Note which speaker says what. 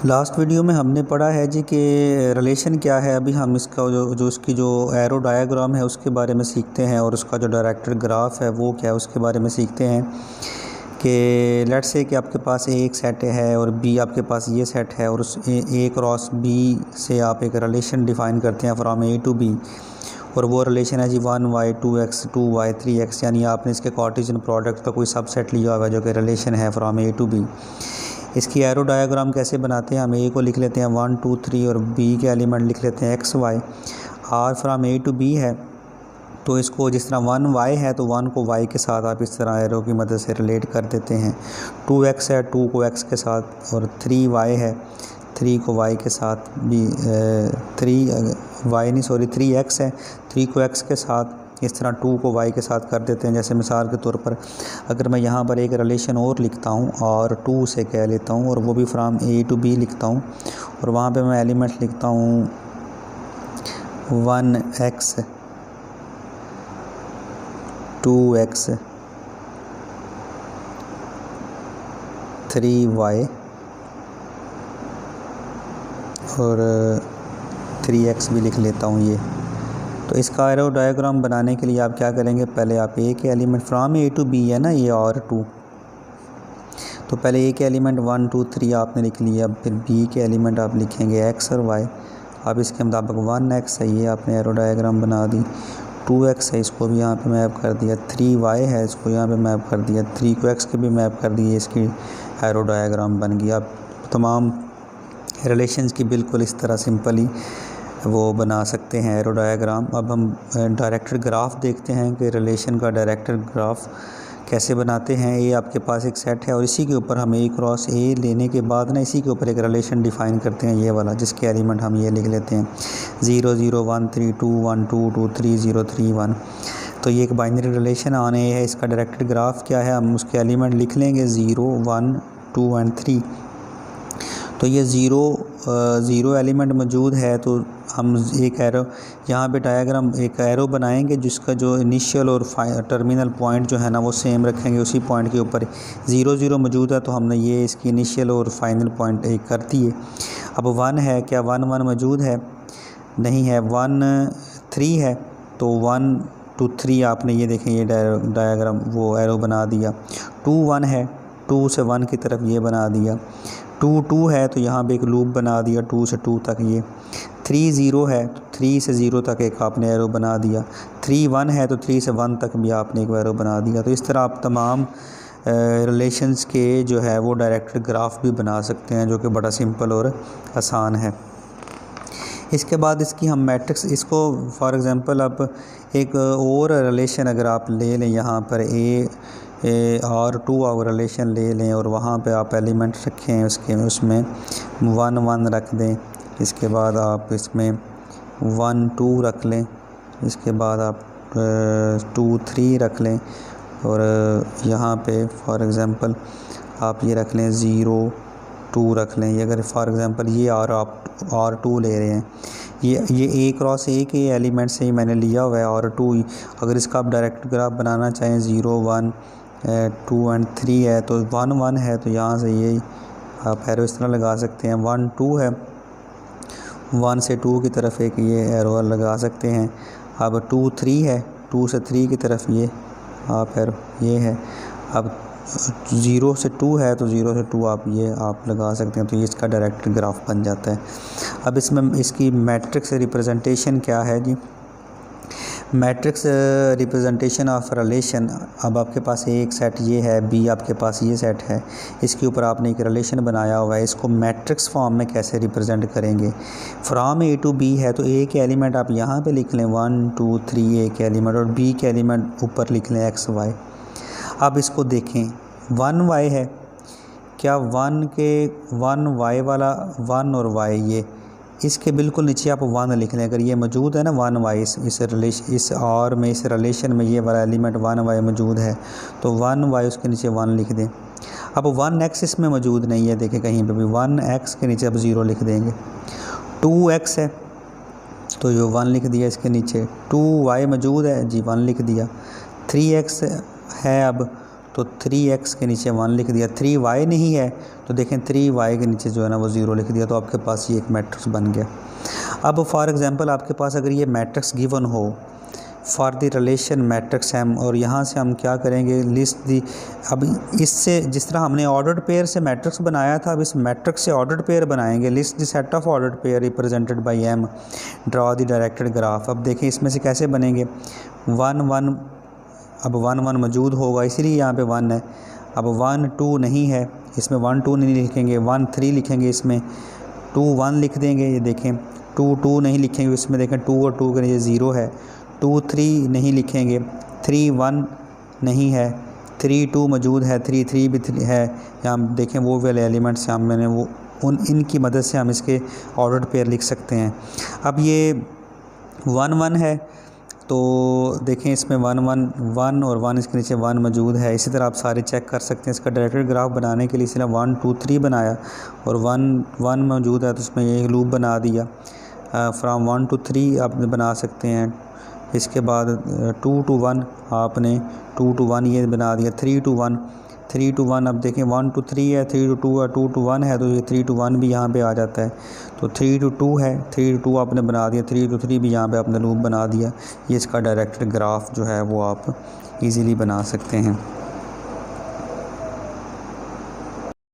Speaker 1: Last video में हमने पढ़ा है जी कि रिलेशन क्या है। अभी हम इसका उसकी जो एरो डायग्राम है उसके बारे में सीखते हैं और उसका जो डायरेक्टेड ग्राफ है वो क्या है उसके बारे में सीखते हैं। कि लेट्स से कि आपके पास एक सेट है और बी आपके पास ये सेट है और उस ए क्रॉस बी से आप एक रिलेशन डिफ़ाइन करते हैं फ्रॉम ए टू बी, और वो रिलेशन है जी 1y 2x 2y 3x, यानी आपने इसके कार्टेशियन प्रोडक्ट का कोई सबसेट लिया हुआ है जो कि रिलेशन है फ्रॉम ए टू बी। इसकी एरो डायग्राम कैसे बनाते हैं, हम ए को लिख लेते हैं 1 2 3 और बी के एलिमेंट लिख लेते हैं x y। R from A to B है तो इसको जिस तरह 1y है तो 1 को y के साथ आप इस तरह एरो की मदद से रिलेट कर देते हैं। 2x है 2 को x के साथ, और 3y है 3 को y के साथ भी 3x है 3 को x के साथ, इस तरह 2 को y के साथ कर देते हैं। जैसे मिसाल के तौर पर अगर मैं यहाँ पर एक रिलेशन और लिखता हूँ और 2 से कह लेता हूँ और वो भी फ्राम ए टू बी लिखता हूँ, और वहाँ पे मैं एलिमेंट लिखता हूँ 1x 2x 3y और 3x भी लिख लेता हूँ। ये तो इसका एरो डायग्राम बनाने के लिए आप क्या करेंगे, पहले आप ए के element from A to B है ना ये और 2, तो पहले ए के एलिमेंट 1 2 3 आपने लिख लिया। अब फिर बी के एलिमेंट आप लिखेंगे x और y। अब इसके मुताबिक 1x है ये आपने एरो डायग्राम बना दी, 2x है इसको भी यहाँ पे मैप कर दिया, 3y है इसको यहाँ पे मैप कर दिया, 3 को x के भी मैप कर दिए, इसकी एरो डायग्राम बन गया। अब तमाम रिलेशंस की बिल्कुल इस तरह सिंपली वो बना सकते हैं एरो डायग्राम। अब हम डायरेक्टेड ग्राफ देखते हैं कि रिलेशन का डायरेक्टेड ग्राफ कैसे बनाते हैं। ये आपके पास एक सेट है और इसी के ऊपर हम ए क्रॉस ए लेने के बाद ना इसी के ऊपर एक रिलेशन डिफ़ाइन करते हैं ये वाला, जिसके एलिमेंट हम ये लिख लेते हैं 0 0 1 3 2 1 2 2 3 0 3 1। तो ये एक बाइनरी रिलेशन आने है। इसका डायरेक्टेड ग्राफ क्या है, हम उसके एलिमेंट लिख लेंगे 0 1 2 एंड 3। तो ये ज़ीरो एलिमेंट मौजूद है तो हम एक एरो यहाँ पे डायग्राम एक एरो बनाएंगे जिसका जो इनिशियल और टर्मिनल पॉइंट जो है ना वो सेम रखेंगे। उसी पॉइंट के ऊपर 0 0 मौजूद है तो हमने ये इसकी इनिशियल और फाइनल पॉइंट एक कर दिए। अब 1 है, क्या 1 1 मौजूद है? नहीं है। 1 3 है तो 1 2 3 आपने ये देखें ये डायग्राम वो एरो बना दिया। 2 1 है, 2 से 1 की तरफ ये बना दिया। 2 2 है तो यहाँ पे एक लूप बना दिया 2 से 2 तक ये। 3 0 है तो 3 से 0 तक एक आपने एरो बना दिया। 3 1 है तो 3 से 1 तक भी आपने एक एरो बना दिया। तो इस तरह आप तमाम रिलेशंस के जो है वो डायरेक्टेड ग्राफ भी बना सकते हैं, जो कि बड़ा सिंपल और आसान है। इसके बाद इसकी हम मैट्रिक्स इसको फॉर एग्ज़ाम्पल अब एक और रिलेशन अगर आप ले लें, यहाँ पर और 2 और रिलेशन ले लें और वहाँ पे आप एलिमेंट रखें उसमें 1 1 रख दें। इसके बाद आप इसमें 1 2 रख लें, इसके बाद आप 2 3 रख लें, और यहाँ पे फॉर एग्ज़ाम्पल आप ये रख लें 0 2 रख लें। ये अगर फॉर एग्ज़ाम्पल ये आप और 2 ले रहे हैं, ये ए क्रॉस ए के एलिमेंट से ही मैंने लिया हुआ है और 2। अगर इसका आप डायरेक्ट ग्राफ बनाना चाहें 0 1 2 एंड 3 है तो 1 1 है तो यहाँ से ये आप एरो इस तरह लगा सकते हैं। 1 2 है, 1 से 2 की तरफ एक ये एरो लगा सकते हैं। अब 2 3 है, 2 से 3 की तरफ ये आप एरो ये है। अब 0 से 2 है तो 0 से 2 आप ये आप लगा सकते हैं। तो ये इसका डायरेक्ट ग्राफ बन जाता है। अब इसमें इसकी मैट्रिक्स रिप्रेजेंटेशन क्या है जी, मैट्रिक्स रिप्रेजेंटेशन ऑफ रिलेशन। अब आपके पास एक सेट ये है, बी आपके पास ये सेट है, इसके ऊपर आपने एक रिलेशन बनाया हुआ है। इसको मैट्रिक्स फॉर्म में कैसे रिप्रेजेंट करेंगे, फ्रॉम ए टू बी है तो ए के एलिमेंट आप यहाँ पे लिख लें 1 2 3 ए के एलिमेंट, और बी के एलिमेंट ऊपर लिख लें x y। अब इसको देखें 1y है, क्या 1 y वाला 1 और y ये इसके बिल्कुल नीचे आप 1 लिख लें। अगर ये मौजूद है ना 1y इस और में इस रिलेशन में ये वाला एलिमेंट 1y मौजूद है तो 1y उसके नीचे 1 लिख दें। अब 1x इसमें मौजूद नहीं है, देखें कहीं पे भी 1x के नीचे अब 0 लिख देंगे। 2x है तो ये 1 लिख दिया इसके नीचे। 2y मौजूद है जी 1 लिख दिया। 3x है अब तो 3x के नीचे 1 लिख दिया, 3y नहीं है तो देखें 3y के नीचे जो है ना वो 0 लिख दिया, तो आपके पास ये एक मैट्रिक्स बन गया। अब फॉर एग्जांपल आपके पास अगर ये मैट्रिक्स गिवन हो for the relation matrix M, और यहाँ से हम क्या करेंगे, लिस्ट दी, अब इससे जिस तरह हमने ऑर्डर्ड पेयर से मैट्रिक्स बनाया था, अब इस मैट्रिक्स से ऑर्डर्ड पेयर बनाएंगे। List the set of ordered pair represented by M, draw the directed graph. अब देखें इसमें से कैसे बनेंगे, 1 1, अब 1 1 मौजूद होगा इसीलिए यहाँ पे 1 है। अब 1 2 नहीं है, इसमें 1 2 नहीं लिखेंगे, 1 3 लिखेंगे, इसमें 2 1 लिख देंगे। ये देखें 2 2 नहीं लिखेंगे, इसमें देखें 2 और 2 के नीचे 0 है। 2 3 नहीं लिखेंगे, 3 1 नहीं है, 3 2 मौजूद है, 3 3 भी है। यहाँ देखें वो वाले एलिमेंट्स यहाँ मैंने वो इनकी मदद से हम इसके ऑर्डर्ड पेयर लिख सकते हैं। अब ये 1 1 है तो देखें इसमें 1 1 1 और 1 इसके नीचे 1 मौजूद है। इसी तरह आप सारे चेक कर सकते हैं। इसका डायरेक्टेड ग्राफ बनाने के लिए इसने 1 2 3 बनाया और 1 1 मौजूद है तो उसमें एक लूप बना दिया। फ्राम 1 to 3 आप बना सकते हैं। इसके बाद 2 to 1 आपने 2 to 1 ये बना दिया, 3 to 1 3 to 1। अब देखें 1 to 3 है, 3 to 2 है, 2 to 1 है तो ये 3 to 1 भी यहाँ पे आ जाता है। तो 3 to 2 है, 3 to 2 आपने बना दिया, 3 to 3 भी यहाँ पे आपने लूप बना दिया। ये इसका डायरेक्टेड ग्राफ जो है वो आप इजीली बना सकते हैं।